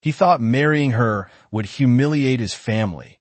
He thought marrying her would humiliate his family,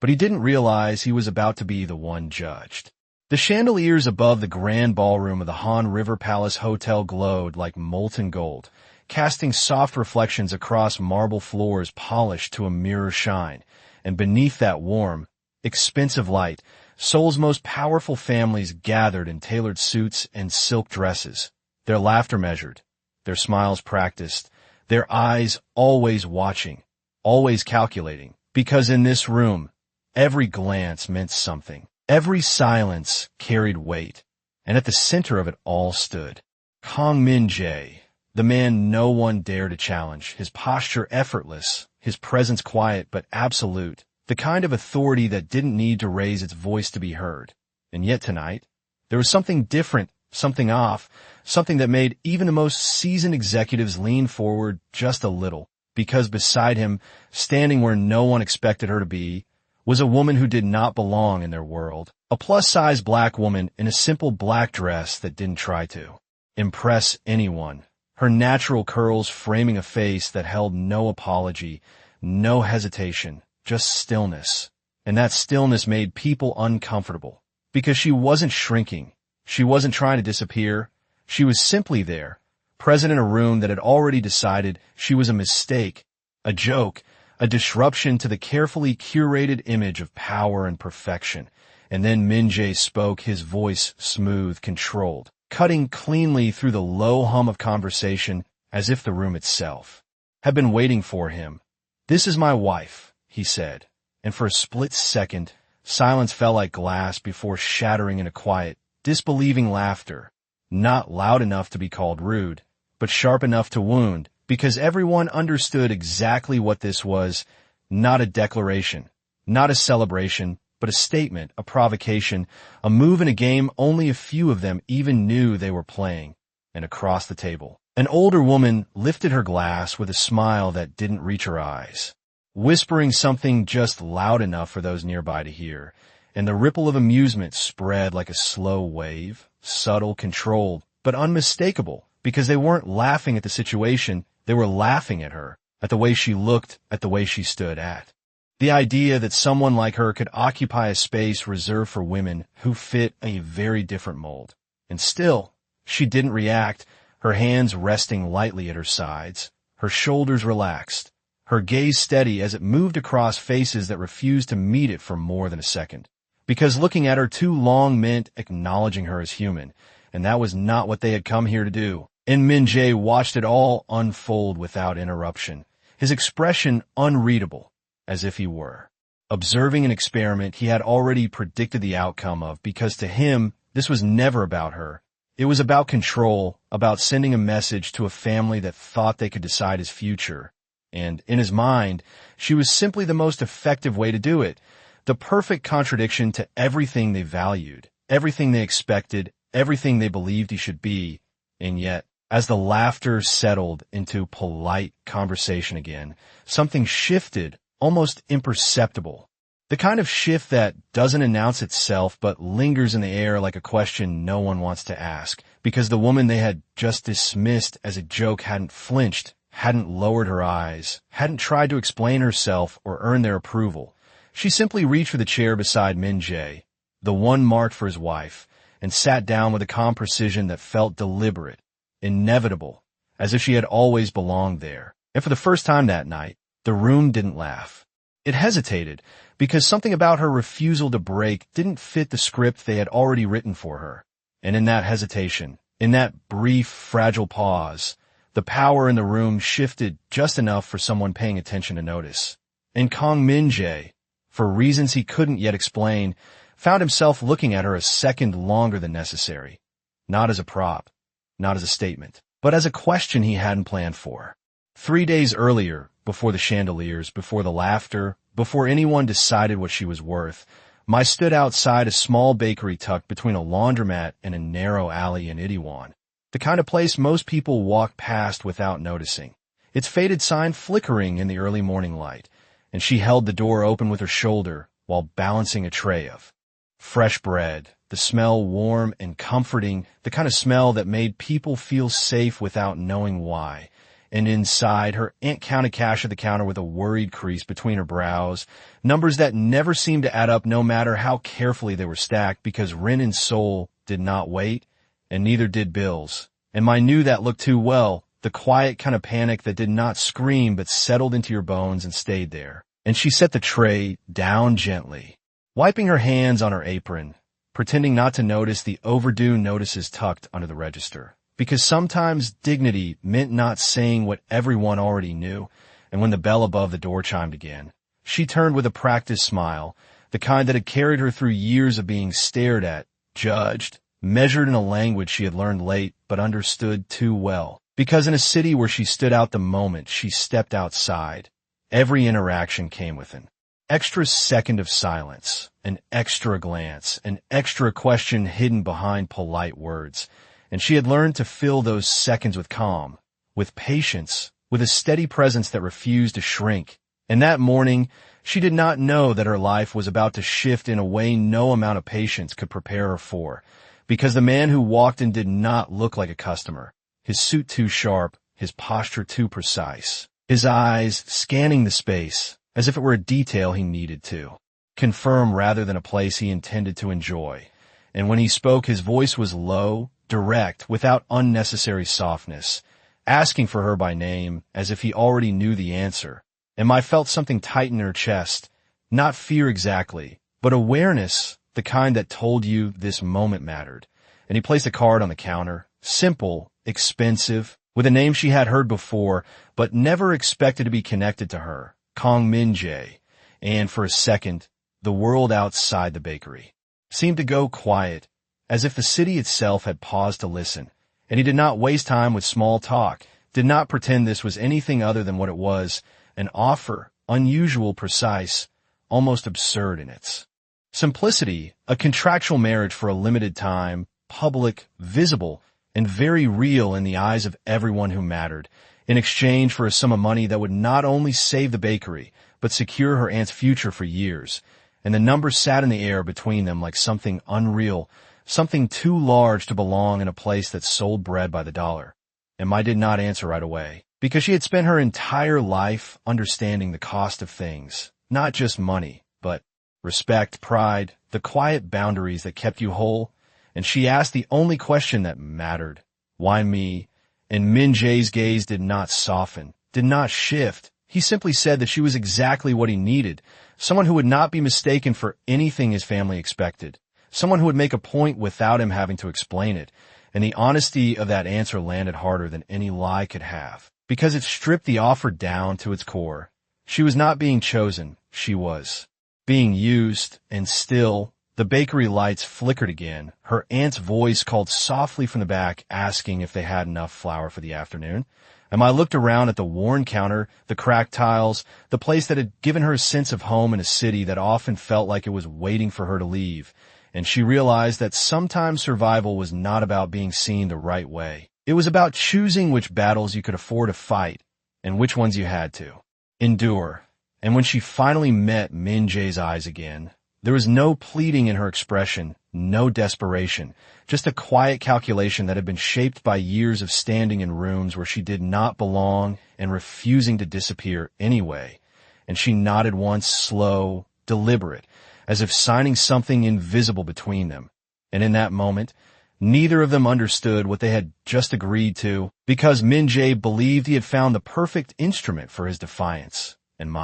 but he didn't realize he was about to be the one judged. The chandeliers above the grand ballroom of the Han River Palace Hotel glowed like molten gold, casting soft reflections across marble floors polished to a mirror shine, and beneath that warm, expensive light, Seoul's most powerful families gathered in tailored suits and silk dresses, their laughter measured, their smiles practiced, their eyes always watching, always calculating, because in this room, every glance meant something. Every silence carried weight, and at the center of it all stood Kang Min-jae, the man no one dared to challenge, his posture effortless, his presence quiet but absolute, the kind of authority that didn't need to raise its voice to be heard. And yet tonight, there was something different, something off, something that made even the most seasoned executives lean forward just a little, because beside him, standing where no one expected her to be, was a woman who did not belong in their world, a plus-size black woman in a simple black dress that didn't try to impress anyone, her natural curls framing a face that held no apology, no hesitation, just stillness. And that stillness made people uncomfortable, because she wasn't shrinking, she wasn't trying to disappear, she was simply there, present in a room that had already decided she was a mistake, a joke, a disruption to the carefully curated image of power and perfection. And then Min-jae spoke, his voice smooth, controlled, cutting cleanly through the low hum of conversation as if the room itself had been waiting for him. "This is my wife," he said, and for a split second, silence fell like glass before shattering in a quiet, disbelieving laughter, not loud enough to be called rude, but sharp enough to wound, because everyone understood exactly what this was, not a declaration, not a celebration, but a statement, a provocation, a move in a game only a few of them even knew they were playing. And across the table, an older woman lifted her glass with a smile that didn't reach her eyes, whispering something just loud enough for those nearby to hear, and the ripple of amusement spread like a slow wave, subtle, controlled, but unmistakable, because they weren't laughing at the situation. They were laughing at her, at the way she looked, at the way she stood at. The idea that someone like her could occupy a space reserved for women who fit a very different mold. And still, she didn't react, her hands resting lightly at her sides, her shoulders relaxed, her gaze steady as it moved across faces that refused to meet it for more than a second. Because looking at her too long meant acknowledging her as human, and that was not what they had come here to do. And Min-jae watched it all unfold without interruption, his expression unreadable, as if he were observing an experiment he had already predicted the outcome of, because to him, this was never about her. It was about control, about sending a message to a family that thought they could decide his future. And in his mind, she was simply the most effective way to do it, the perfect contradiction to everything they valued, everything they expected, everything they believed he should be. And yet, as the laughter settled into polite conversation again, something shifted, almost imperceptible. The kind of shift that doesn't announce itself but lingers in the air like a question no one wants to ask, because the woman they had just dismissed as a joke hadn't flinched, hadn't lowered her eyes, hadn't tried to explain herself or earn their approval. She simply reached for the chair beside Min-jae, the one marked for his wife, and sat down with a calm precision that felt deliberate, inevitable, as if she had always belonged there. And for the first time that night, the room didn't laugh. It hesitated, because something about her refusal to break didn't fit the script they had already written for her. And in that hesitation, in that brief, fragile pause, the power in the room shifted just enough for someone paying attention to notice. And Kang Min-jae, for reasons he couldn't yet explain, found himself looking at her a second longer than necessary, not as a prop, not as a statement, but as a question he hadn't planned for. 3 days earlier, before the chandeliers, before the laughter, before anyone decided what she was worth, Mai stood outside a small bakery tucked between a laundromat and a narrow alley in Itaewon, the kind of place most people walk past without noticing, its faded sign flickering in the early morning light, and she held the door open with her shoulder while balancing a tray of fresh bread, the smell warm and comforting, the kind of smell that made people feel safe without knowing why. And inside, her aunt counted cash at the counter with a worried crease between her brows, numbers that never seemed to add up no matter how carefully they were stacked, because rent in Seoul did not wait, and neither did bills. And I knew that looked too well, the quiet kind of panic that did not scream but settled into your bones and stayed there. And she set the tray down gently, wiping her hands on her apron, pretending not to notice the overdue notices tucked under the register. Because sometimes dignity meant not saying what everyone already knew, and when the bell above the door chimed again, she turned with a practiced smile, the kind that had carried her through years of being stared at, judged, measured in a language she had learned late but understood too well. Because in a city where she stood out the moment she stepped outside, every interaction came with an extra second of silence, an extra glance, an extra question hidden behind polite words. And she had learned to fill those seconds with calm, with patience, with a steady presence that refused to shrink. And that morning, she did not know that her life was about to shift in a way no amount of patience could prepare her for, because the man who walked in did not look like a customer, his suit too sharp, his posture too precise, his eyes scanning the space as if it were a detail he needed to confirm rather than a place he intended to enjoy. And when he spoke, his voice was low, direct, without unnecessary softness, asking for her by name as if he already knew the answer. And I felt something tighten in her chest, not fear exactly, but awareness, the kind that told you this moment mattered. And he placed a card on the counter, simple, expensive, with a name she had heard before, but never expected to be connected to her, Kong Min-jae. And for a second, the world outside the bakery seemed to go quiet, as if the city itself had paused to listen, and he did not waste time with small talk, did not pretend this was anything other than what it was, an offer, unusual, precise, almost absurd in its simplicity, a contractual marriage for a limited time, public, visible, and very real in the eyes of everyone who mattered, in exchange for a sum of money that would not only save the bakery, but secure her aunt's future for years. And the number sat in the air between them like something unreal, something too large to belong in a place that sold bread by the dollar. And I did not answer right away, because she had spent her entire life understanding the cost of things, not just money, but respect, pride, the quiet boundaries that kept you whole. And she asked the only question that mattered, why me? And Min-jae's gaze did not soften, did not shift. He simply said that she was exactly what he needed, someone who would not be mistaken for anything his family expected. Someone who would make a point without him having to explain it, and the honesty of that answer landed harder than any lie could have, because it stripped the offer down to its core. She was not being chosen, she was being used, and still, the bakery lights flickered again. Her aunt's voice called softly from the back, asking if they had enough flour for the afternoon. And I looked around at the worn counter, the cracked tiles, the place that had given her a sense of home in a city that often felt like it was waiting for her to leave. And she realized that sometimes survival was not about being seen the right way. It was about choosing which battles you could afford to fight and which ones you had to endure. And when she finally met Min-jae's eyes again, there was no pleading in her expression, no desperation, just a quiet calculation that had been shaped by years of standing in rooms where she did not belong and refusing to disappear anyway. And she nodded once, slow, deliberate, as if signing something invisible between them. And in that moment, neither of them understood what they had just agreed to, because Min-jae believed he had found the perfect instrument for his defiance, and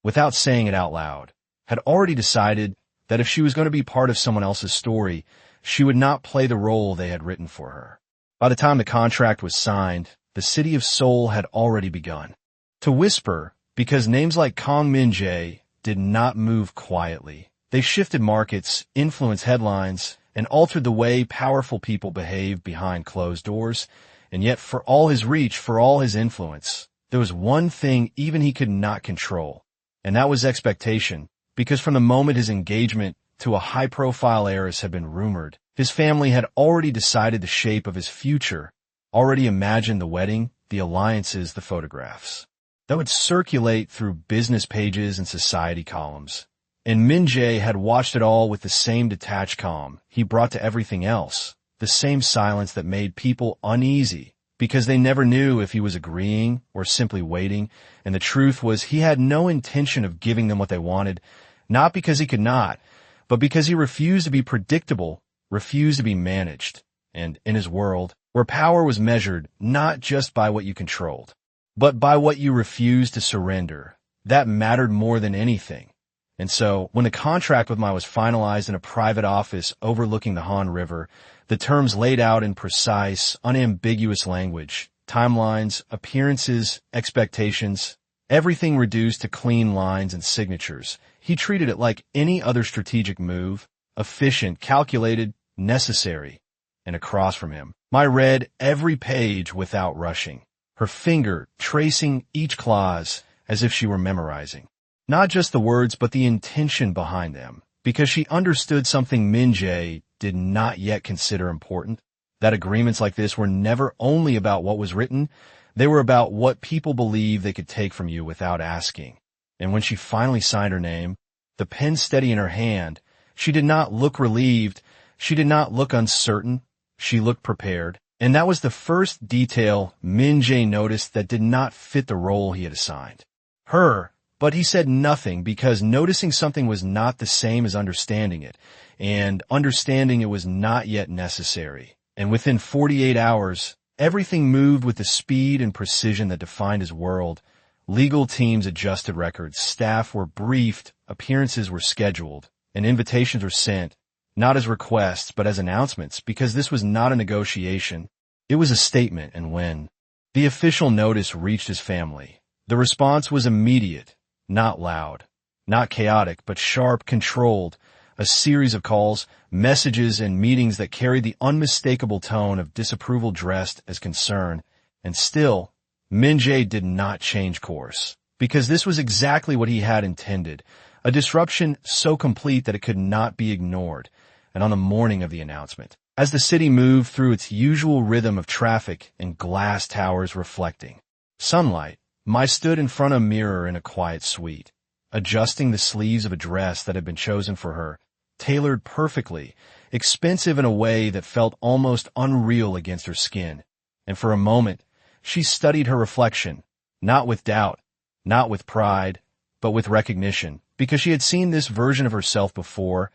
without saying it out loud, had already decided that if she was going to be part of someone else's story, she would not play the role they had written for her. By the time the contract was signed, the city of Seoul had already begun to whisper, because names like Kong Min-jae did not move quietly. They shifted markets, influenced headlines, and altered the way powerful people behave behind closed doors. And yet, for all his reach, for all his influence, there was one thing even he could not control, and that was expectation. Because from the moment his engagement to a high-profile heiress had been rumored, his family had already decided the shape of his future, already imagined the wedding, the alliances, the photographs that would circulate through business pages and society columns. And Min-jae had watched it all with the same detached calm he brought to everything else, the same silence that made people uneasy, because they never knew if he was agreeing or simply waiting, and the truth was he had no intention of giving them what they wanted, not because he could not, but because he refused to be predictable, refused to be managed, and in his world, where power was measured not just by what you controlled, but by what you refused to surrender, that mattered more than anything. And so, when the contract with Mai was finalized in a private office overlooking the Han River, the terms laid out in precise, unambiguous language, timelines, appearances, expectations, everything reduced to clean lines and signatures, he treated it like any other strategic move, efficient, calculated, necessary. And across from him, Mai read every page without rushing, her finger tracing each clause as if she were memorizing. Not just the words, but the intention behind them, because she understood something Min-jae did not yet consider important, that agreements like this were never only about what was written, they were about what people believed they could take from you without asking. And when she finally signed her name, the pen steady in her hand, she did not look relieved, she did not look uncertain, she looked prepared. And that was the first detail Min-jae noticed that did not fit the role he had assigned her. But he said nothing because noticing something was not the same as understanding it, and understanding it was not yet necessary. And within 48 hours, everything moved with the speed and precision that defined his world. Legal teams adjusted records, staff were briefed, appearances were scheduled, and invitations were sent, not as requests but as announcements, because this was not a negotiation. It was a statement. And when the official notice reached his family, the response was immediate. Not loud, not chaotic, but sharp, controlled, a series of calls, messages, and meetings that carried the unmistakable tone of disapproval dressed as concern. And still, Min-jae did not change course, because this was exactly what he had intended, a disruption so complete that it could not be ignored. And on the morning of the announcement, as the city moved through its usual rhythm of traffic and glass towers reflecting sunlight, Mai stood in front of a mirror in a quiet suite, adjusting the sleeves of a dress that had been chosen for her, tailored perfectly, expensive in a way that felt almost unreal against her skin. And for a moment, she studied her reflection, not with doubt, not with pride, but with recognition, because she had seen this version of herself before,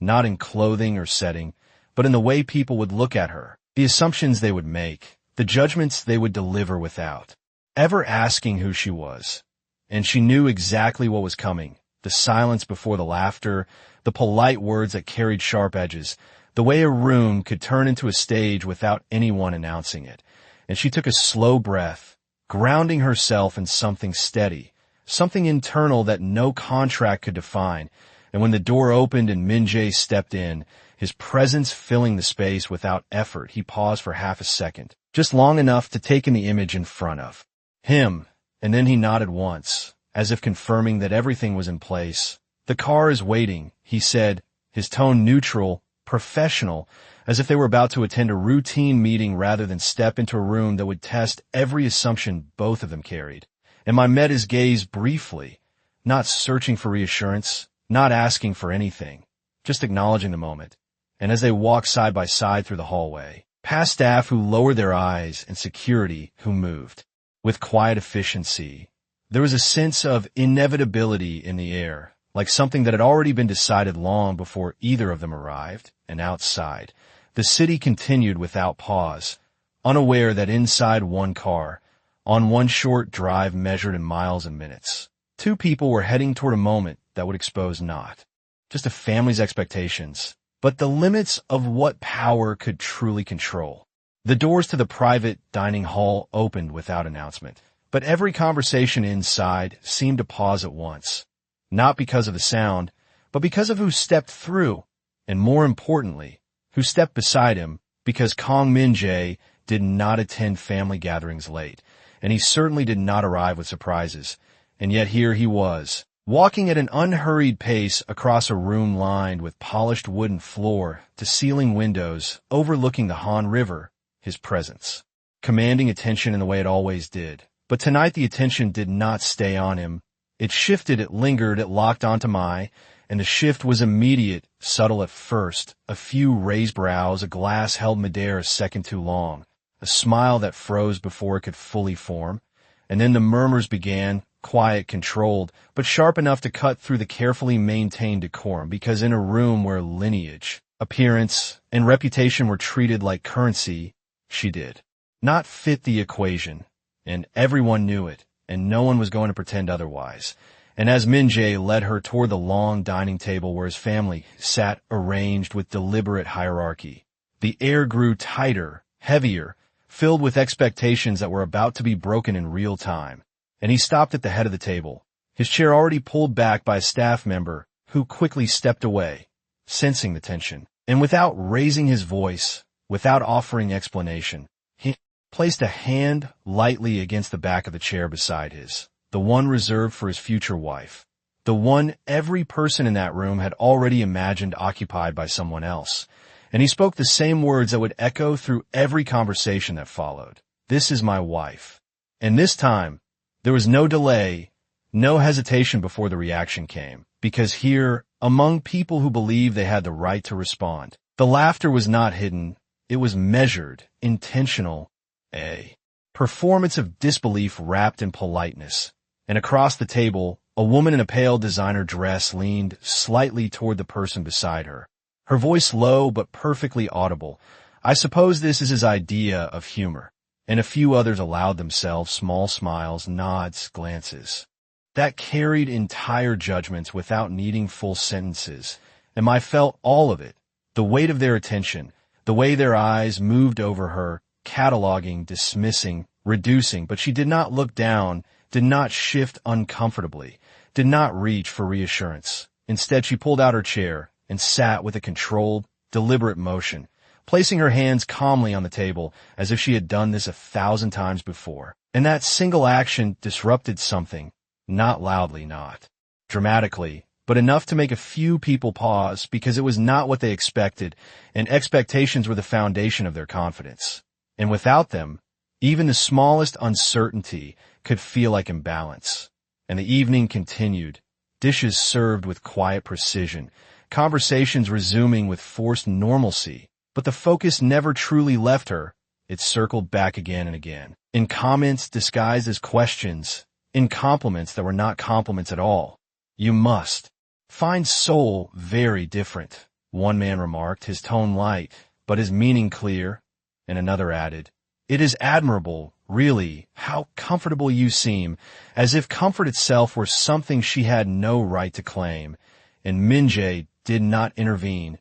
not in clothing or setting, but in the way people would look at her, the assumptions they would make, the judgments they would deliver without ever asking who she was. And she knew exactly what was coming, the silence before the laughter, the polite words that carried sharp edges, the way a room could turn into a stage without anyone announcing it. And she took a slow breath, grounding herself in something steady, something internal that no contract could define. And when the door opened and Min-jae stepped in, his presence filling the space without effort, he paused for half a second, just long enough to take in the image in front of him, and then he nodded once, as if confirming that everything was in place. "The car is waiting," he said, his tone neutral, professional, as if they were about to attend a routine meeting rather than step into a room that would test every assumption both of them carried. And Mai met his gaze briefly, not searching for reassurance, not asking for anything, just acknowledging the moment. And as they walked side by side through the hallway, past staff who lowered their eyes and security who moved with quiet efficiency, there was a sense of inevitability in the air, like something that had already been decided long before either of them arrived. And outside, the city continued without pause, unaware that inside one car, on one short drive measured in miles and minutes, two people were heading toward a moment that would expose not just a family's expectations, but the limits of what power could truly control. The doors to the private dining hall opened without announcement, but every conversation inside seemed to pause at once, not because of the sound, but because of who stepped through, and more importantly, who stepped beside him, because Kong Min-jae did not attend family gatherings late, and he certainly did not arrive with surprises. And yet here he was, walking at an unhurried pace across a room lined with polished wooden floor to ceiling windows overlooking the Han River, his presence commanding attention in the way it always did. But tonight the attention did not stay on him. It shifted, it lingered, it locked onto Mai, and the shift was immediate, subtle at first, a few raised brows, a glass held midair a second too long, a smile that froze before it could fully form. And then the murmurs began, quiet, controlled, but sharp enough to cut through the carefully maintained decorum, because in a room where lineage, appearance, and reputation were treated like currency, she did not fit the equation, and everyone knew it, and no one was going to pretend otherwise. And as Min-jae led her toward the long dining table where his family sat arranged with deliberate hierarchy, the air grew tighter, heavier, filled with expectations that were about to be broken in real time. And he stopped at the head of the table, his chair already pulled back by a staff member who quickly stepped away, sensing the tension. And without raising his voice, without offering explanation, he placed a hand lightly against the back of the chair beside his, the one reserved for his future wife, the one every person in that room had already imagined occupied by someone else. And he spoke the same words that would echo through every conversation that followed. "This is my wife." And this time, there was no delay, no hesitation before the reaction came, because here, among people who believed they had the right to respond, the laughter was not hidden, it was measured, intentional, a performance of disbelief wrapped in politeness. And across the table, a woman in a pale designer dress leaned slightly toward the person beside her, her voice low but perfectly audible. "I suppose this is his idea of humor." And a few others allowed themselves small smiles, nods, glances that carried entire judgments without needing full sentences. And I felt all of it, the weight of their attention, the way their eyes moved over her, cataloging, dismissing, reducing, but she did not look down, did not shift uncomfortably, did not reach for reassurance. Instead, she pulled out her chair and sat with a controlled, deliberate motion, placing her hands calmly on the table as if she had done this 1,000 times before. And that single action disrupted something, not loudly, not dramatically, but enough to make a few people pause, because it was not what they expected, and expectations were the foundation of their confidence. And without them, even the smallest uncertainty could feel like imbalance. And the evening continued, dishes served with quiet precision, conversations resuming with forced normalcy. But the focus never truly left her. It circled back again and again, in comments disguised as questions, in compliments that were not compliments at all. "You must find Seoul very different," one man remarked, his tone light, but his meaning clear. And another added, "It is admirable, really, how comfortable you seem," as if comfort itself were something she had no right to claim. And Min-jae did not intervene.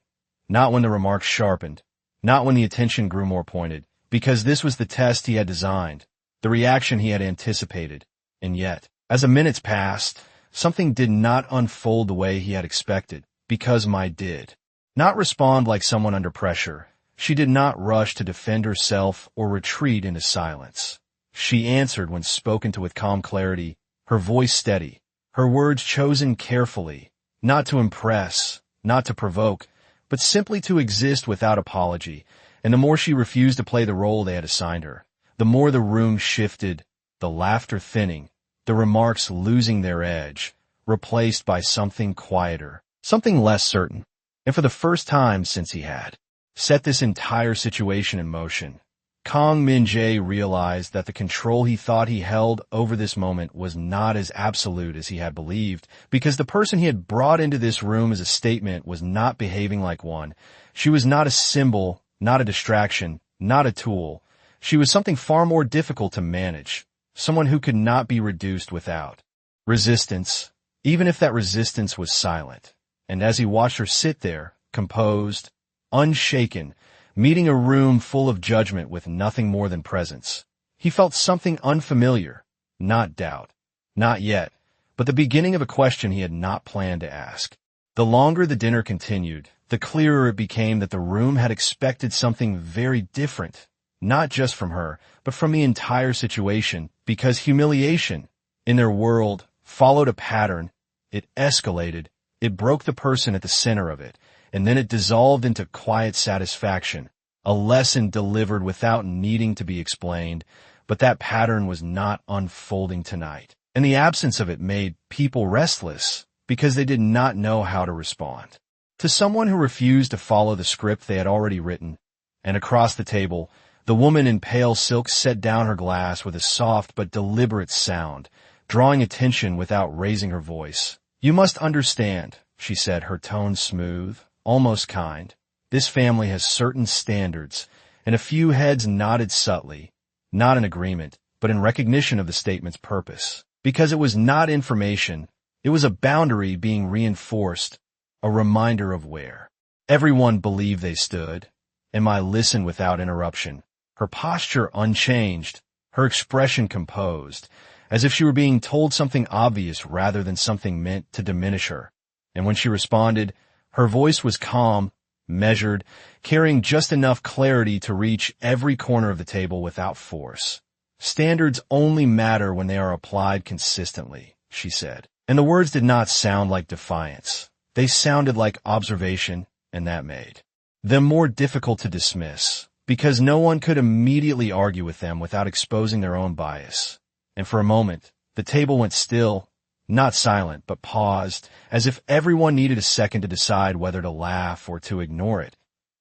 Not when the remarks sharpened, not when the attention grew more pointed, because this was the test he had designed, the reaction he had anticipated. And yet, as the minutes passed, something did not unfold the way he had expected, because Mai did not respond like someone under pressure. She did not rush to defend herself or retreat into silence. She answered when spoken to with calm clarity, her voice steady, her words chosen carefully, not to impress, not to provoke, but simply to exist without apology. And the more she refused to play the role they had assigned her, the more the room shifted, the laughter thinning, the remarks losing their edge, replaced by something quieter, something less certain. And for the first time since he had set this entire situation in motion, Kang Min-jae realized that the control he thought he held over this moment was not as absolute as he had believed, because the person he had brought into this room as a statement was not behaving like one. She was not a symbol, not a distraction, not a tool. She was something far more difficult to manage, someone who could not be reduced without resistance, even if that resistance was silent. And as he watched her sit there, composed, unshaken, meeting a room full of judgment with nothing more than presence, he felt something unfamiliar, not doubt, not yet, but the beginning of a question he had not planned to ask. The longer the dinner continued, the clearer it became that the room had expected something very different, not just from her, but from the entire situation, because humiliation, in their world, followed a pattern. It escalated, it broke the person at the center of it, and then it dissolved into quiet satisfaction, a lesson delivered without needing to be explained. But that pattern was not unfolding tonight, and the absence of it made people restless because they did not know how to respond to someone who refused to follow the script they had already written. And across the table, The woman in pale silk set down her glass with a soft but deliberate sound, drawing attention without raising her voice. "You must understand," she said, her tone smooth, almost kind. "This family has certain standards," and a few heads nodded subtly, not in agreement, but in recognition of the statement's purpose. Because it was not information, it was a boundary being reinforced, a reminder of where everyone believed they stood. Emma listened without interruption, her posture unchanged, her expression composed, as if she were being told something obvious rather than something meant to diminish her. And when she responded, her voice was calm, measured, carrying just enough clarity to reach every corner of the table without force. "Standards only matter when they are applied consistently," she said. And the words did not sound like defiance. They sounded like observation, and that made them more difficult to dismiss, because no one could immediately argue with them without exposing their own bias. And for a moment, the table went still, not silent, but paused, as if everyone needed a second to decide whether to laugh or to ignore it.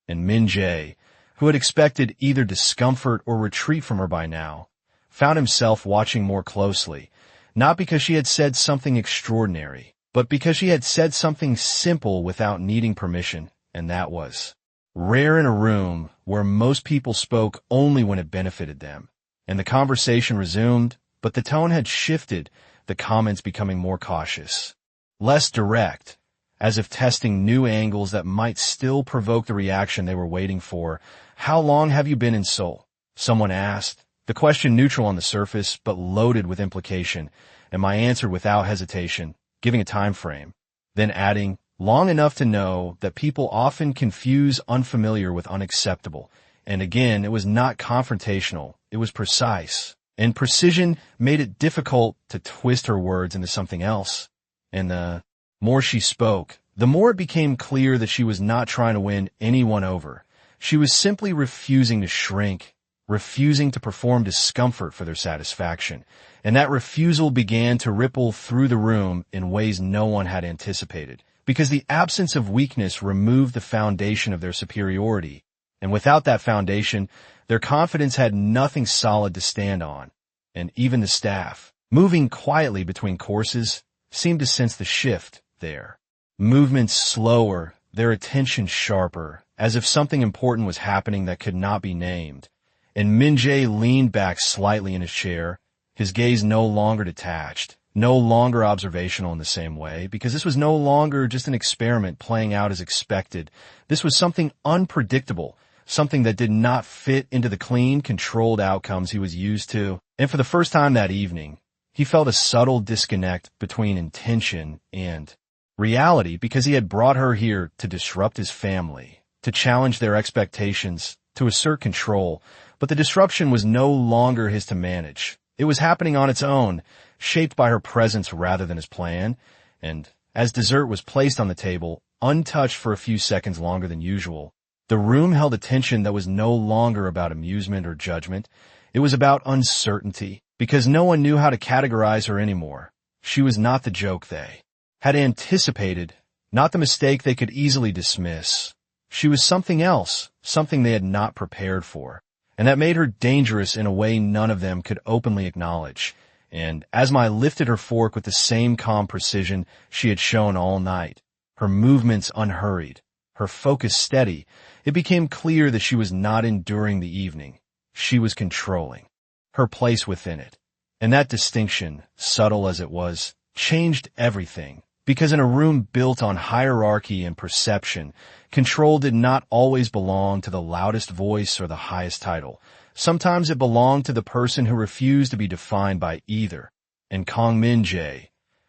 And Min Jae, who had expected either discomfort or retreat from her by now, found himself watching more closely, not because she had said something extraordinary, but because she had said something simple without needing permission, and that was rare in a room where most people spoke only when it benefited them. And the conversation resumed, but the tone had shifted, the comments becoming more cautious, less direct, as if testing new angles that might still provoke the reaction they were waiting for. "How long have you been in Seoul?" someone asked, the question neutral on the surface but loaded with implication, and I answered without hesitation, giving a time frame, then adding, "Long enough to know that people often confuse unfamiliar with unacceptable." And again, it was not confrontational, it was precise. And precision made it difficult to twist her words into something else. And the more she spoke, the more it became clear that she was not trying to win anyone over. She was simply refusing to shrink, refusing to perform discomfort for their satisfaction. And that refusal began to ripple through the room in ways no one had anticipated, because the absence of weakness removed the foundation of their superiority. And without that foundation, their confidence had nothing solid to stand on. And even the staff, moving quietly between courses, seemed to sense the shift there. Movements slower, their attention sharper, as if something important was happening that could not be named. And Min Jae leaned back slightly in his chair, his gaze no longer detached, no longer observational in the same way, because this was no longer just an experiment playing out as expected. This was something unpredictable, something that did not fit into the clean, controlled outcomes he was used to. And for the first time that evening, he felt a subtle disconnect between intention and reality, because he had brought her here to disrupt his family, to challenge their expectations, to assert control. But the disruption was no longer his to manage. It was happening on its own, shaped by her presence rather than his plan. And as dessert was placed on the table, untouched for a few seconds longer than usual, the room held a tension that was no longer about amusement or judgment. It was about uncertainty, because no one knew how to categorize her anymore. She was not the joke they had anticipated, not the mistake they could easily dismiss. She was something else, something they had not prepared for, and that made her dangerous in a way none of them could openly acknowledge. And Asmai lifted her fork with the same calm precision she had shown all night, her movements unhurried, her focus steady. It became clear that she was not enduring the evening. She was controlling her place within it. And that distinction, subtle as it was, changed everything. Because in a room built on hierarchy and perception, control did not always belong to the loudest voice or the highest title. Sometimes it belonged to the person who refused to be defined by either. And Kang Min Jae,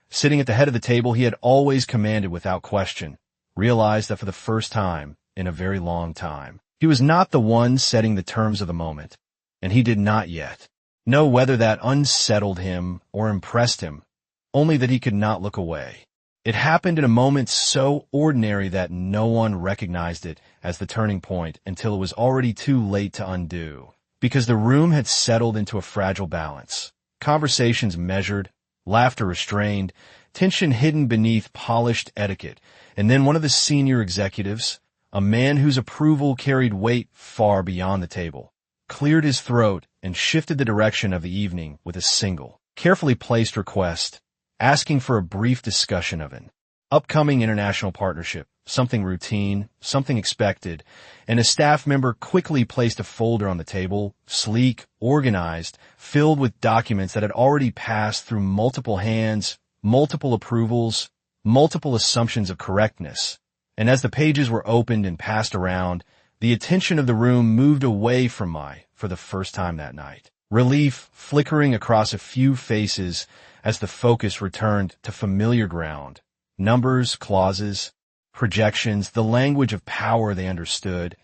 sitting at the head of the table he had always commanded without question, realized that for the first time in a very long time, he was not the one setting the terms of the moment, and he did not yet know whether that unsettled him or impressed him, only that he could not look away. It happened in a moment so ordinary that no one recognized it as the turning point until it was already too late to undo, because the room had settled into a fragile balance. Conversations measured, laughter restrained, tension hidden beneath polished etiquette, and then one of the senior executives, a man whose approval carried weight far beyond the table, cleared his throat, and shifted the direction of the evening with a single, carefully placed request, asking for a brief discussion of an upcoming international partnership, something routine, something expected, and a staff member quickly placed a folder on the table, sleek, organized, filled with documents that had already passed through multiple hands, multiple approvals, multiple assumptions of correctness. And as the pages were opened and passed around, the attention of the room moved away from Mai for the first time that night. Relief flickering across a few faces as the focus returned to familiar ground. Numbers, clauses, projections, the language of power they understood.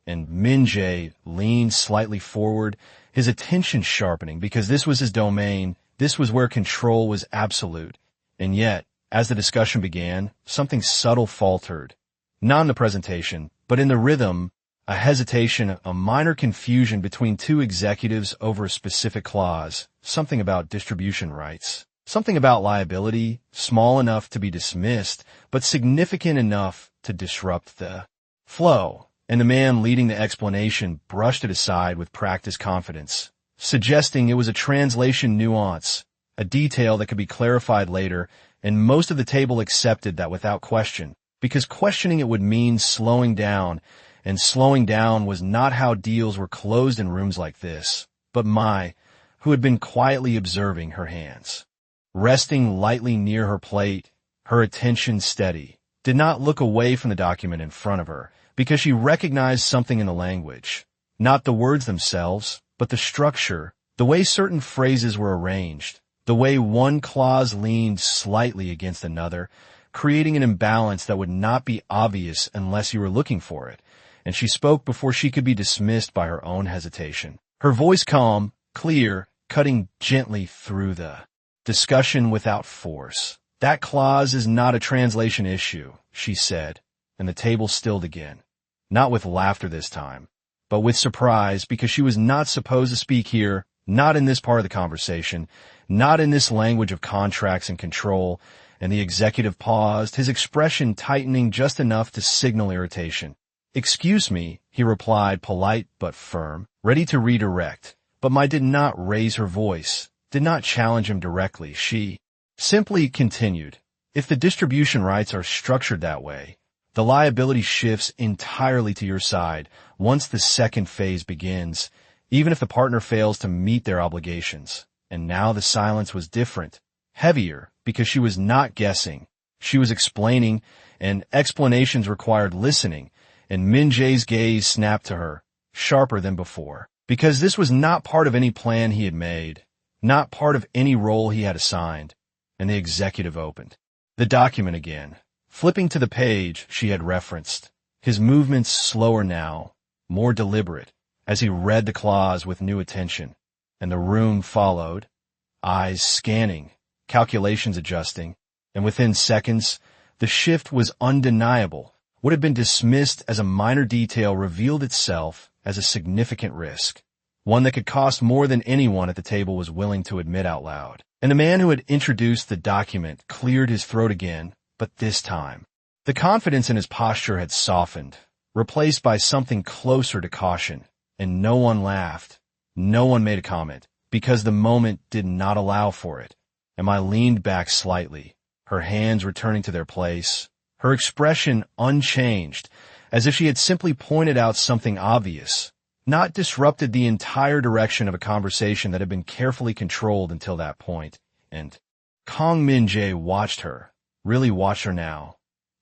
And Min-jae leaned slightly forward, his attention sharpening because this was his domain, this was where control was absolute. And yet, as the discussion began, something subtle faltered. Not in the presentation, but in the rhythm, a hesitation, a minor confusion between two executives over a specific clause, something about distribution rights, something about liability, small enough to be dismissed, but significant enough to disrupt the flow. And the man leading the explanation brushed it aside with practiced confidence, suggesting it was a translation nuance, a detail that could be clarified later, and most of the table accepted that without question, because questioning it would mean slowing down, and slowing down was not how deals were closed in rooms like this. But Mai, who had been quietly observing her hands, resting lightly near her plate, her attention steady, did not look away from the document in front of her, because she recognized something in the language. Not the words themselves, but the structure, the way certain phrases were arranged, the way one clause leaned slightly against another, creating an imbalance that would not be obvious unless you were looking for it. And she spoke before she could be dismissed by her own hesitation. Her voice calm, clear, cutting gently through the discussion without force. That clause is not a translation issue, she said, and the table stilled again. Not with laughter this time, but with surprise, because she was not supposed to speak here, not in this part of the conversation, not in this language of contracts and control. And the executive paused, his expression tightening just enough to signal irritation. "Excuse me," he replied, polite but firm, ready to redirect. But Mai did not raise her voice, did not challenge him directly. She simply continued, "If the distribution rights are structured that way, the liability shifts entirely to your side once the second phase begins, even if the partner fails to meet their obligations." And now the silence was different, heavier, because she was not guessing. She was explaining, and explanations required listening, and Min-jae's gaze snapped to her, sharper than before, because this was not part of any plan he had made, not part of any role he had assigned. And the executive opened the document again, flipping to the page she had referenced, his movements slower now, more deliberate, as he read the clause with new attention. And the room followed, eyes scanning, calculations adjusting, and within seconds, the shift was undeniable. What had been dismissed as a minor detail revealed itself as a significant risk, one that could cost more than anyone at the table was willing to admit out loud. And the man who had introduced the document cleared his throat again, but this time, the confidence in his posture had softened, replaced by something closer to caution, and no one laughed. No one made a comment, because the moment did not allow for it. Emma leaned back slightly, her hands returning to their place, her expression unchanged, as if she had simply pointed out something obvious, not disrupted the entire direction of a conversation that had been carefully controlled until that point. And Kang Min-jae watched her, really watched her now,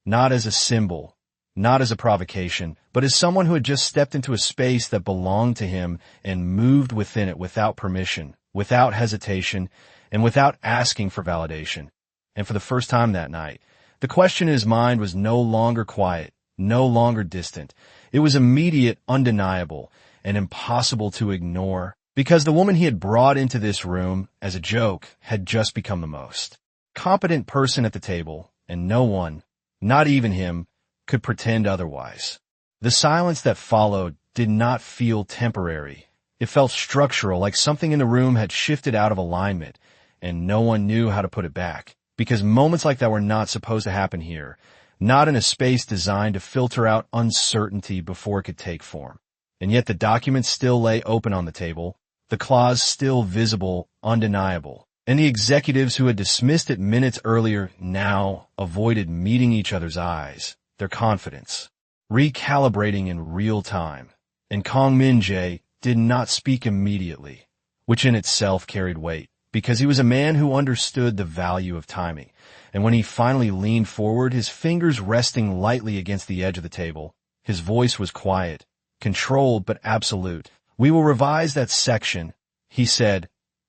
not as a symbol, not as a provocation, but as someone who had just stepped into a space that belonged to him and moved within it without permission, without hesitation, and without asking for validation. And for the first time that night, the question in his mind was no longer quiet, no longer distant. It was immediate, undeniable, and impossible to ignore, because the woman he had brought into this room as a joke had just become the most competent person at the table, and no one, not even him, could pretend otherwise. The silence that followed did not feel temporary. It felt structural, like something in the room had shifted out of alignment, and no one knew how to put it back, because moments like that were not supposed to happen here, not in a space designed to filter out uncertainty before it could take form. And yet the document still lay open on the table, the clause still visible, undeniable. And the executives who had dismissed it minutes earlier now avoided meeting each other's eyes, their confidence recalibrating in real time. And Kong Min-jae did not speak immediately, which in itself carried weight, because he was a man who understood the value of timing. And when he finally leaned forward, his fingers resting lightly against the edge of the table, his voice was quiet, controlled but absolute. "We will revise that section," he said,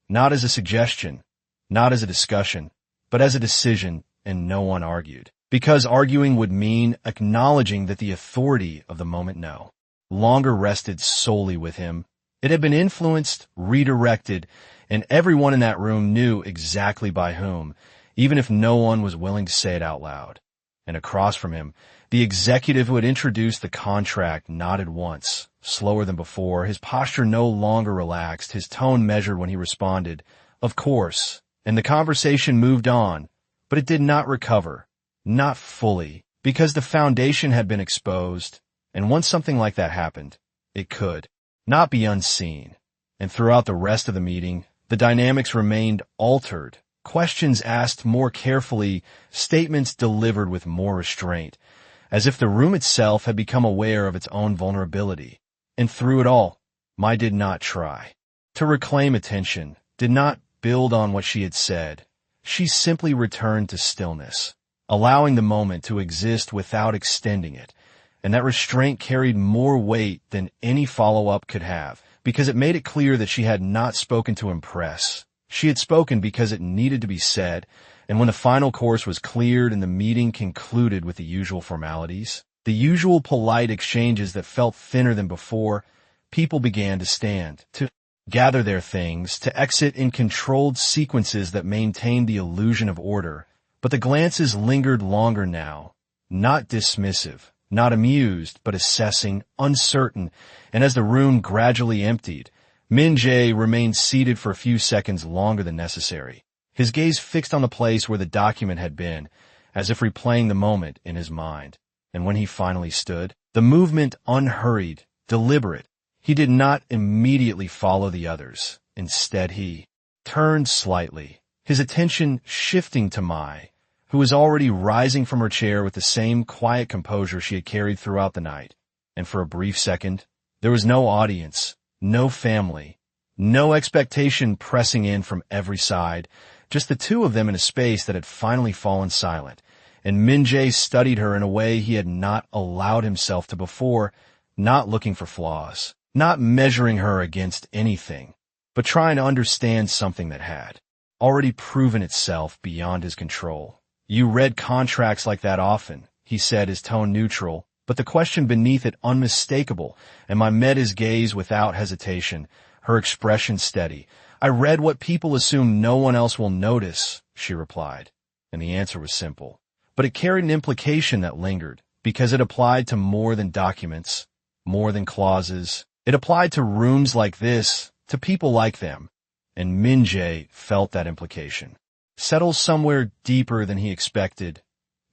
not as a suggestion, not as a discussion, but as a decision, and no one argued. Because arguing would mean acknowledging that the authority of the moment no longer rested solely with him. It had been influenced, redirected, and everyone in that room knew exactly by whom, even if no one was willing to say it out loud. And across from him, the executive who had introduced the contract nodded once, slower than before, his posture no longer relaxed, his tone measured when he responded, "Of course," and the conversation moved on, but it did not recover, not fully, because the foundation had been exposed, and once something like that happened, it could not be unseen. And throughout the rest of the meeting, the dynamics remained altered, questions asked more carefully, statements delivered with more restraint, as if the room itself had become aware of its own vulnerability. And through it all, Mai did not try to reclaim attention, did not build on what she had said. She simply returned to stillness, allowing the moment to exist without extending it. And that restraint carried more weight than any follow-up could have, because it made it clear that she had not spoken to impress. She had spoken because it needed to be said, and when the final course was cleared and the meeting concluded with the usual formalities, the usual polite exchanges that felt thinner than before, people began to stand, to gather their things, to exit in controlled sequences that maintained the illusion of order. But the glances lingered longer now, not dismissive, not amused, but assessing, uncertain, and as the room gradually emptied, Min-jae remained seated for a few seconds longer than necessary, his gaze fixed on the place where the document had been, as if replaying the moment in his mind. And when he finally stood, the movement unhurried, deliberate. He did not immediately follow the others. Instead, he turned slightly, his attention shifting to Mai, who was already rising from her chair with the same quiet composure she had carried throughout the night. And for a brief second, there was no audience, no family, no expectation pressing in from every side, just the two of them in a space that had finally fallen silent. And Min-jae studied her in a way he had not allowed himself to before, not looking for flaws, not measuring her against anything, but trying to understand something that had already proven itself beyond his control. "You read contracts like that often," he said, his tone neutral, but the question beneath it unmistakable, and Mai met his gaze without hesitation, her expression steady. "I read what people assume no one else will notice," she replied. And the answer was simple, but it carried an implication that lingered, because it applied to more than documents, more than clauses. It applied to rooms like this, to people like them. And Min-jae felt that implication settle somewhere deeper than he expected,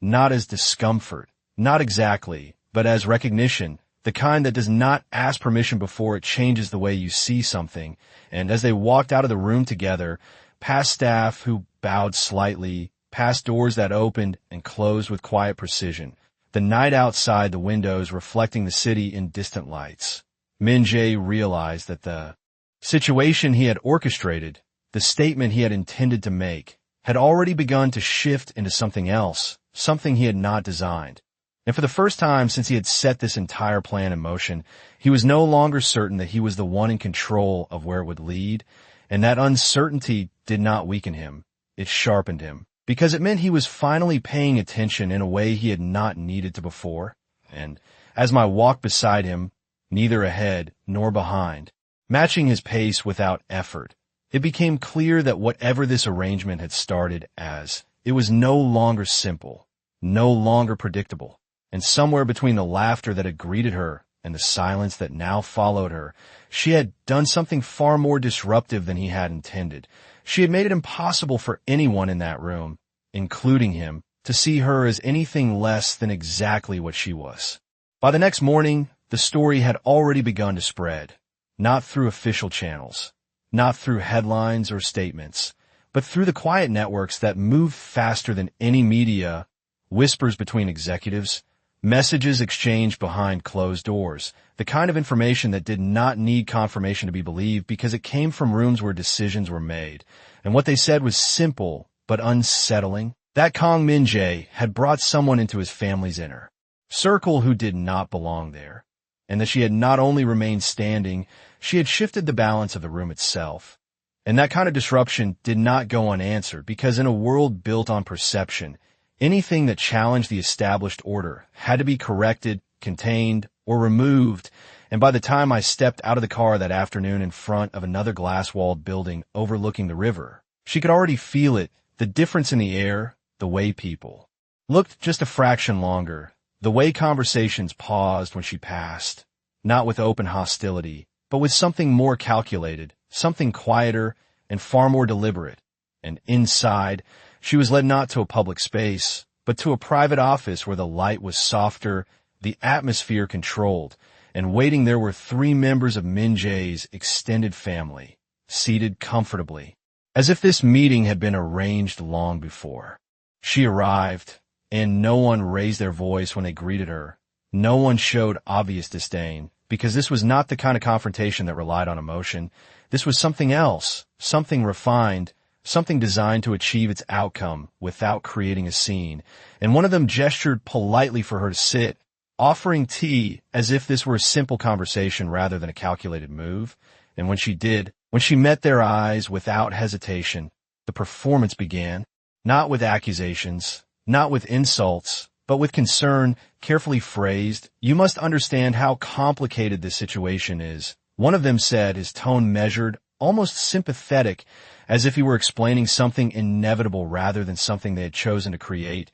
not as discomfort, not exactly, but as recognition, the kind that does not ask permission before it changes the way you see something. And as they walked out of the room together, past staff who bowed slightly, past doors that opened and closed with quiet precision, the night outside the windows reflecting the city in distant lights, Min-jae realized that the situation he had orchestrated, the statement he had intended to make, had already begun to shift into something else, something he had not designed. And for the first time since he had set this entire plan in motion, he was no longer certain that he was the one in control of where it would lead, and that uncertainty did not weaken him. It sharpened him, because it meant he was finally paying attention in a way he had not needed to before. And as Mai walked beside him, neither ahead nor behind, matching his pace without effort, it became clear that whatever this arrangement had started as, it was no longer simple, no longer predictable. And somewhere between the laughter that had greeted her and the silence that now followed her, she had done something far more disruptive than he had intended. She had made it impossible for anyone in that room, including him, to see her as anything less than exactly what she was. By the next morning, the story had already begun to spread, not through official channels, not through headlines or statements, but through the quiet networks that move faster than any media, whispers between executives, messages exchanged behind closed doors, the kind of information that did not need confirmation to be believed because it came from rooms where decisions were made. And what they said was simple but unsettling. That Kang Min-jae had brought someone into his family's inner circle who did not belong there, and that she had not only remained standing, she had shifted the balance of the room itself. And that kind of disruption did not go unanswered because in a world built on perception, anything that challenged the established order had to be corrected, contained, or removed. And by the time I stepped out of the car that afternoon in front of another glass-walled building overlooking the river, she could already feel it, the difference in the air, the way people looked just a fraction longer, the way conversations paused when she passed, not with open hostility, but with something more calculated, something quieter and far more deliberate. And inside, she was led not to a public space, but to a private office where the light was softer, the atmosphere controlled, and waiting there were 3 members of Min-jae's extended family, seated comfortably, as if this meeting had been arranged long before. She arrived, and no one raised their voice when they greeted her. No one showed obvious disdain, because this was not the kind of confrontation that relied on emotion. This was something else, something refined, something designed to achieve its outcome without creating a scene. And one of them gestured politely for her to sit, offering tea as if this were a simple conversation rather than a calculated move. And when she did, when she met their eyes without hesitation, the performance began, not with accusations, not with insults, but with concern, carefully phrased. "You must understand how complicated this situation is," one of them said, his tone measured, almost sympathetic, as if he were explaining something inevitable rather than something they had chosen to create.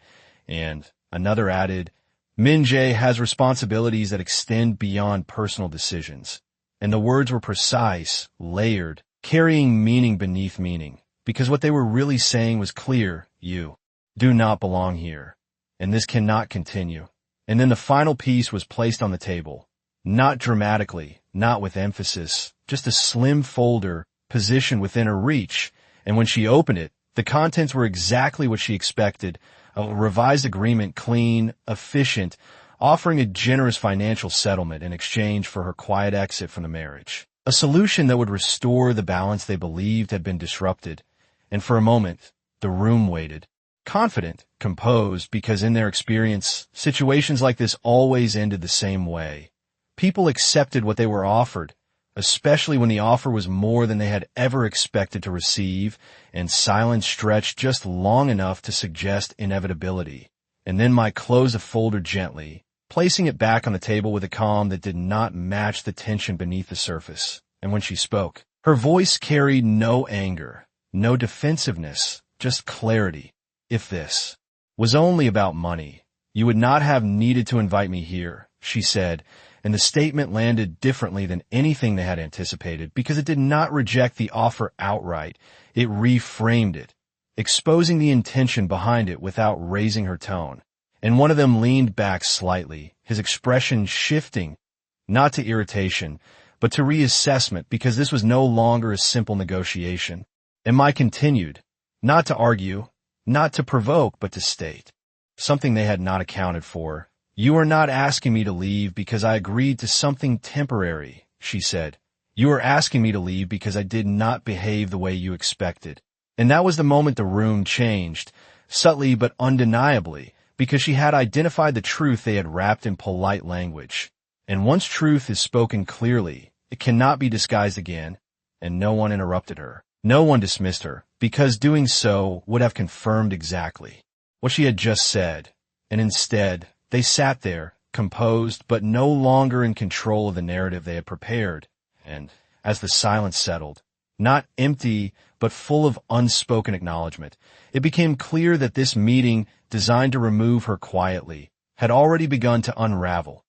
And another added, "Min-jae has responsibilities that extend beyond personal decisions." And the words were precise, layered, carrying meaning beneath meaning, because what they were really saying was clear: you do not belong here, and this cannot continue. And then the final piece was placed on the table, not dramatically, not with emphasis, just a slim folder positioned within her reach. And when she opened it, the contents were exactly what she expected: a revised agreement, clean, efficient, offering a generous financial settlement in exchange for her quiet exit from the marriage. A solution that would restore the balance they believed had been disrupted. And for a moment, the room waited, confident, composed, because in their experience, situations like this always ended the same way. People accepted what they were offered, especially when the offer was more than they had ever expected to receive, and silence stretched just long enough to suggest inevitability. And then Mike closed the folder gently, placing it back on the table with a calm that did not match the tension beneath the surface. And when she spoke, her voice carried no anger, no defensiveness, just clarity. "If this was only about money, you would not have needed to invite me here," she said, and the statement landed differently than anything they had anticipated because it did not reject the offer outright. It reframed it, exposing the intention behind it without raising her tone. And one of them leaned back slightly, his expression shifting, not to irritation, but to reassessment, because this was no longer a simple negotiation. And Mike continued, not to argue, not to provoke, but to state something they had not accounted for. "You are not asking me to leave because I agreed to something temporary," she said. "You are asking me to leave because I did not behave the way you expected." And that was the moment the room changed, subtly but undeniably, because she had identified the truth they had wrapped in polite language. And once truth is spoken clearly, it cannot be disguised again, and no one interrupted her. No one dismissed her, because doing so would have confirmed exactly what she had just said. And instead, they sat there, composed, but no longer in control of the narrative they had prepared. And as the silence settled, not empty, but full of unspoken acknowledgement, it became clear that this meeting, designed to remove her quietly, had already begun to unravel.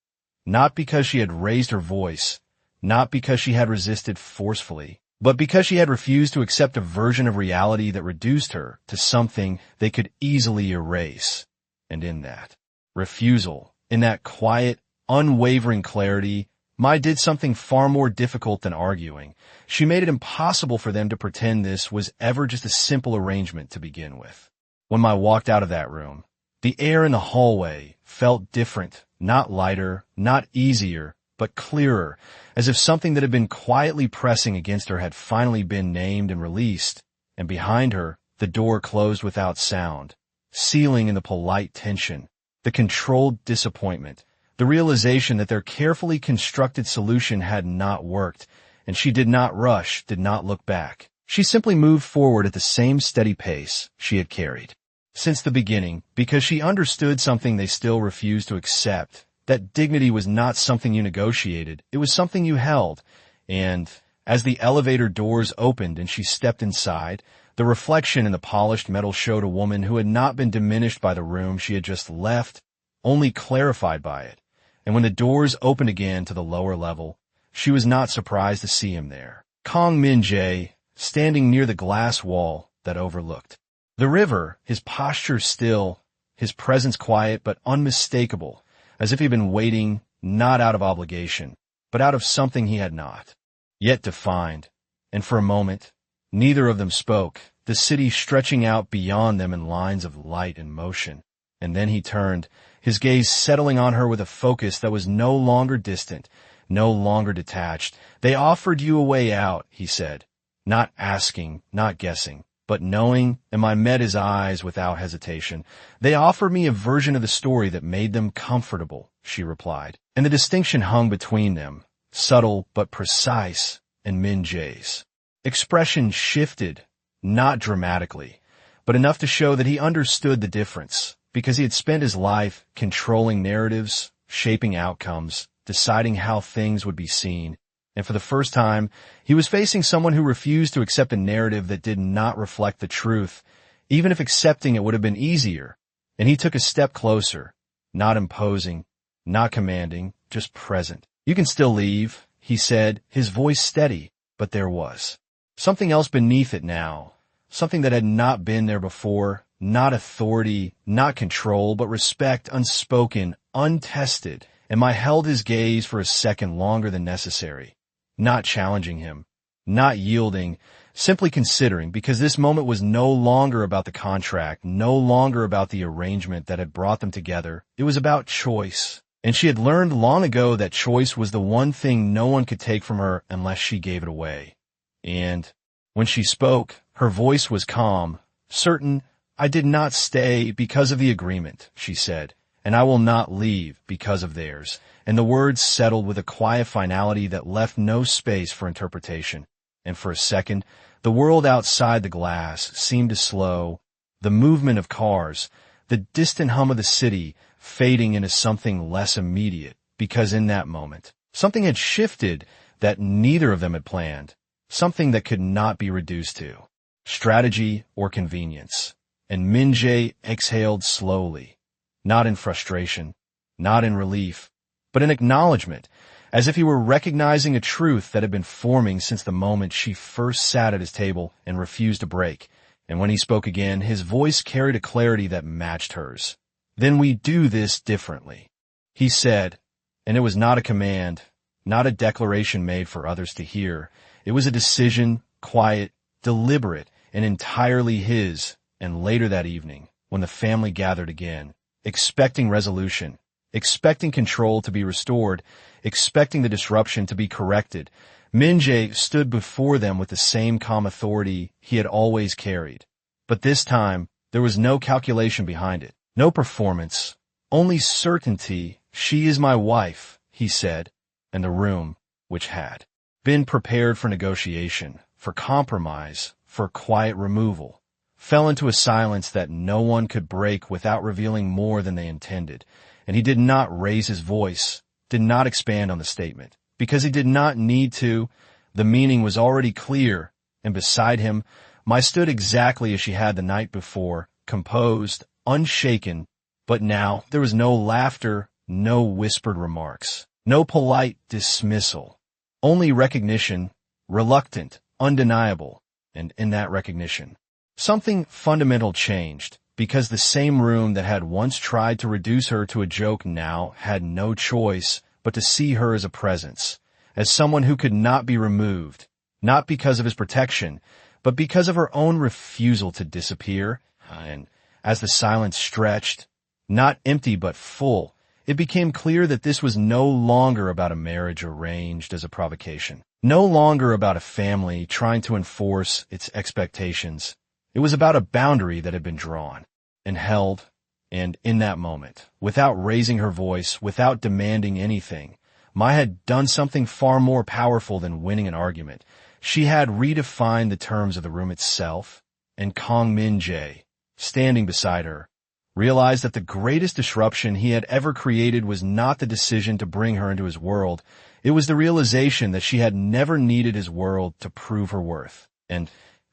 Not because she had raised her voice, not because she had resisted forcefully, but because she had refused to accept a version of reality that reduced her to something they could easily erase. And in that refusal, in that quiet, unwavering clarity, Mai did something far more difficult than arguing. She made it impossible for them to pretend this was ever just a simple arrangement to begin with. When Mai walked out of that room, the air in the hallway felt different, not lighter, not easier, but clearer, as if something that had been quietly pressing against her had finally been named and released, and behind her, the door closed without sound, sealing in the polite tension, the controlled disappointment, the realization that their carefully constructed solution had not worked, and she did not rush, did not look back. She simply moved forward at the same steady pace she had carried since the beginning, because she understood something they still refused to accept, that dignity was not something you negotiated, it was something you held. And as the elevator doors opened and she stepped inside, the reflection in the polished metal showed a woman who had not been diminished by the room she had just left, only clarified by it. And when the doors opened again to the lower level, she was not surprised to see him there. Kong Min-jae, standing near the glass wall that overlooked the river, his posture still, his presence quiet but unmistakable, as if he'd been waiting not out of obligation, but out of something he had not yet defined. And for a moment, neither of them spoke, the city stretching out beyond them in lines of light and motion. And then he turned, his gaze settling on her with a focus that was no longer distant, no longer detached. "They offered you a way out," he said, not asking, not guessing, but knowing, and I met his eyes without hesitation. "They offered me a version of the story that made them comfortable," she replied. And the distinction hung between them, subtle but precise, and Min-jae's expression shifted, not dramatically, but enough to show that he understood the difference, because he had spent his life controlling narratives, shaping outcomes, deciding how things would be seen. And for the first time, he was facing someone who refused to accept a narrative that did not reflect the truth, even if accepting it would have been easier. And he took a step closer, not imposing, not commanding, just present. "You can still leave," he said, his voice steady, but there was something else beneath it now, something that had not been there before, not authority, not control, but respect, unspoken, untested. And I held his gaze for a second longer than necessary, not challenging him, not yielding, simply considering, because this moment was no longer about the contract, no longer about the arrangement that had brought them together. It was about choice. And she had learned long ago that choice was the one thing no one could take from her unless she gave it away. And when she spoke, her voice was calm, certain. "I did not stay because of the agreement," she said, "and I will not leave because of theirs." And the words settled with a quiet finality that left no space for interpretation. And for a second, the world outside the glass seemed to slow, the movement of cars, the distant hum of the city fading into something less immediate, because in that moment, something had shifted that neither of them had planned, something that could not be reduced to strategy or convenience. And Min-jae exhaled slowly, not in frustration, not in relief, but in acknowledgement, as if he were recognizing a truth that had been forming since the moment she first sat at his table and refused to break. And when he spoke again, his voice carried a clarity that matched hers. "Then we do this differently," he said, and it was not a command, not a declaration made for others to hear. It was a decision, quiet, deliberate, and entirely his. And later that evening, when the family gathered again, expecting resolution, expecting control to be restored, expecting the disruption to be corrected, Min-jae stood before them with the same calm authority he had always carried. But this time, there was no calculation behind it, no performance, only certainty. "She is my wife," he said, and the room, which had been prepared for negotiation, for compromise, for quiet removal, fell into a silence that no one could break without revealing more than they intended. And he did not raise his voice, did not expand on the statement, because he did not need to. The meaning was already clear, and beside him, Mai stood exactly as she had the night before, composed, unshaken. But now there was no laughter, no whispered remarks, no polite dismissal, only recognition, reluctant, undeniable. And in that recognition, something fundamental changed, because the same room that had once tried to reduce her to a joke now had no choice but to see her as a presence, as someone who could not be removed, not because of his protection, but because of her own refusal to disappear. And as the silence stretched, not empty but full, it became clear that this was no longer about a marriage arranged as a provocation, no longer about a family trying to enforce its expectations. It was about a boundary that had been drawn and held, and in that moment, without raising her voice, without demanding anything, Mai had done something far more powerful than winning an argument. She had redefined the terms of the room itself, and Kong Min-jae, standing beside her, realized that the greatest disruption he had ever created was not the decision to bring her into his world. It was the realization that she had never needed his world to prove her worth. And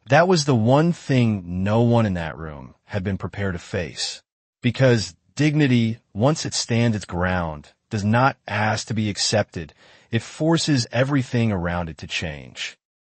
that was the one thing no one in that room had been prepared to face. Because dignity, once it stands its ground, does not ask to be accepted. It forces everything around it to change.